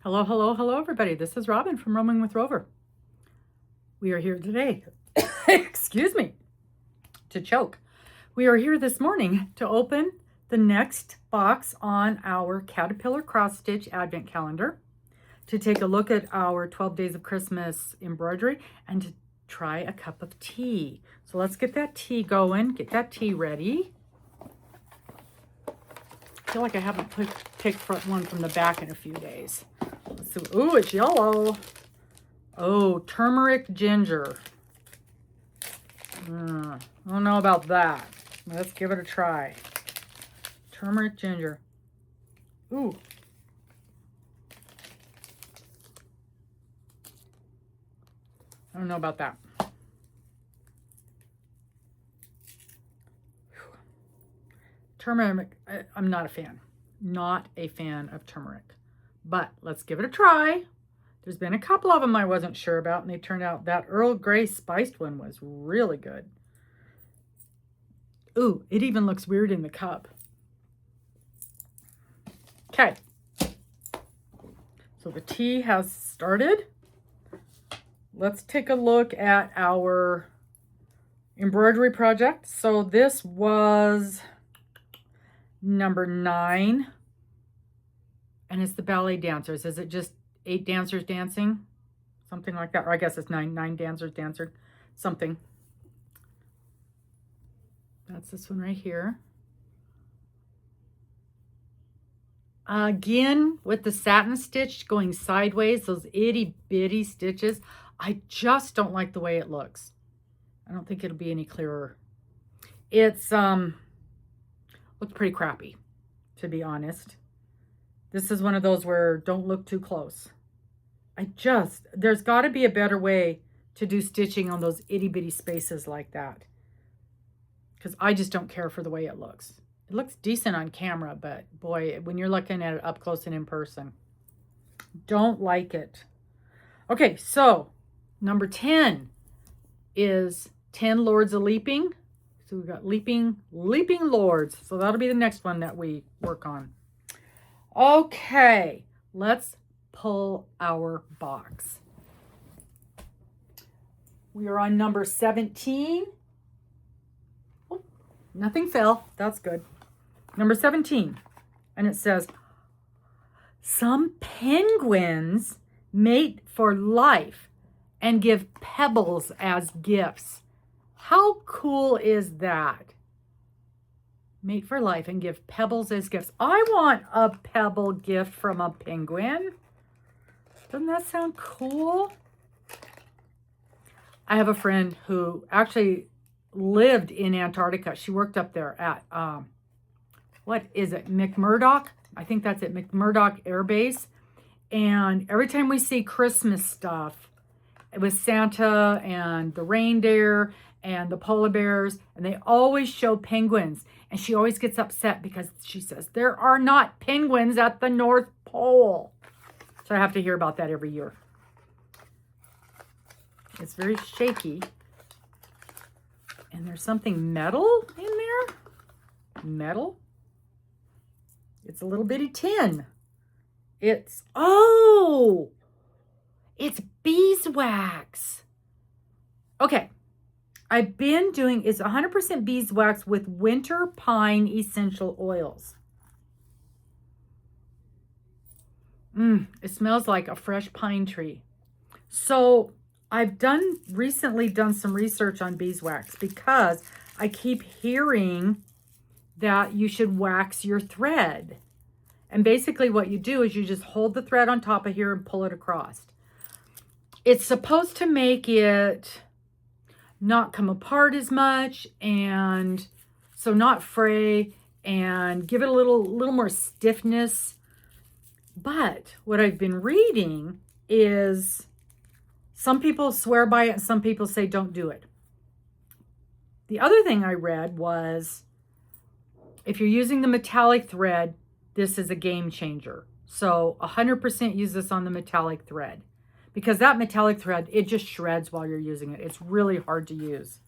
Hello, hello, hello, everybody. This is Robin from Roaming with Rover. We are here today, excuse me, to choke. We are here this morning to open the next box on our Caterpillar CrossStitch Advent Calendar, to take a look at our 12 Days of Christmas embroidery, and to try a cup of tea. So let's get that tea going, get that tea ready. I feel like I haven't picked one from the back in a few days. Let's see. Ooh, it's yellow. Oh, turmeric ginger. I don't know about that. Let's give it a try. Turmeric ginger. Ooh. I don't know about that. Turmeric, I'm not a fan. Not a fan of turmeric. But let's give it a try. There's been a couple of them I wasn't sure about, and they turned out that Earl Grey spiced one was really good. Ooh, it even looks weird in the cup. Okay. So the tea has started. Let's take a look at our embroidery project. So this was number 9. And it's the ballet dancers. Is it just 8 dancers dancing? Something like that. Or I guess it's 9 dancers dancing. Something. That's this one right here. Again, with the satin stitch going sideways, those itty bitty stitches. I just don't like the way it looks. I don't think it'll be any clearer. It's looks pretty crappy, to be honest. This is one of those where don't look too close. There's got to be a better way to do stitching on those itty bitty spaces like that. Because I just don't care for the way it looks. It looks decent on camera, but boy, when you're looking at it up close and in person, don't like it. Okay, so number 10 is 10 Lords of Leaping. So we've got Leaping Lords. So that'll be the next one that we work on. Okay, let's pull our box. We are on number 17. Oh, nothing fell. That's good. Number 17. And it says, some penguins mate for life and give pebbles as gifts. How cool is that? Mate for life and give pebbles as gifts. I want a pebble gift from a penguin. Doesn't that sound cool? I have a friend who actually lived in Antarctica. She worked up there at, what is it, McMurdoch? I think that's it, McMurdoch Air Base. And every time we see Christmas stuff, it was Santa and the reindeer and the polar bears, and they always show penguins. And she always gets upset because she says, there are not penguins at the North Pole. So I have to hear about that every year. It's very shaky. And there's something metal in there. Metal. It's a little bitty tin. It's beeswax. Okay. I've been doing, it's 100% beeswax with winter pine essential oils. It smells like a fresh pine tree. So I've recently done some research on beeswax because I keep hearing that you should wax your thread. And basically what you do is you just hold the thread on top of here and pull it across. It's supposed to make it not come apart as much, and so not fray, and give it a little more stiffness. But what I've been reading is some people swear by it and some people say don't do it. The other thing I read was if you're using the metallic thread, this is a game changer. So 100% use this on the metallic thread, because that metallic thread, it just shreds while you're using it. It's really hard to use.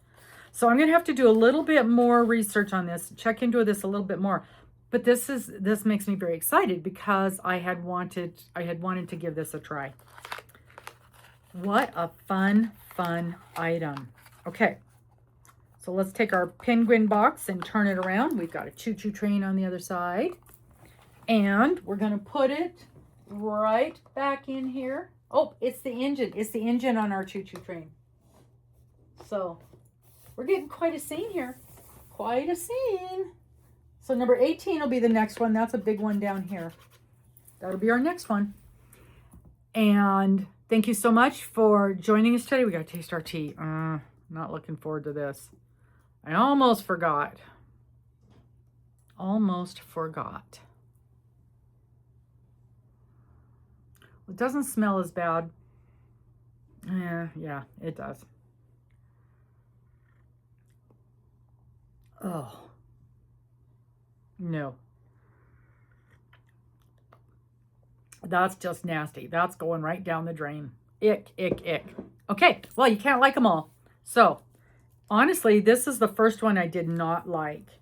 So I'm going to have to do a little bit more research on this, check into this a little bit more. But this makes me very excited because I had wanted to give this a try. What a fun item. Okay. So let's take our penguin box and turn it around. We've got a choo-choo train on the other side. And we're going to put it right back in here. Oh, it's the engine. It's the engine on our choo-choo train. So we're getting quite a scene here. Quite a scene. So number 18 will be the next one. That's a big one down here. That'll be our next one. And thank you so much for joining us today. We got to taste our tea. Not looking forward to this. I almost forgot. Almost forgot. It doesn't smell as bad. Yeah, it does. Oh. No. That's just nasty. That's going right down the drain. Ick, ick, ick. Okay, well, you can't like them all. So, honestly, this is the first one I did not like.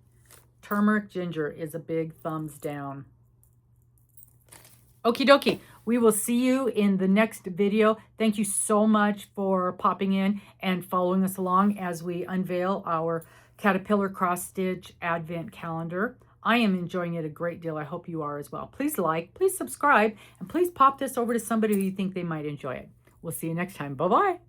Turmeric ginger is a big thumbs down. Okie dokie. We will see you in the next video. Thank you so much for popping in and following us along as we unveil our Caterpillar CrossStitch Advent Calendar. I am enjoying it a great deal. I hope you are as well. Please like, please subscribe, and please pop this over to somebody who you think they might enjoy it. We'll see you next time. Bye-bye.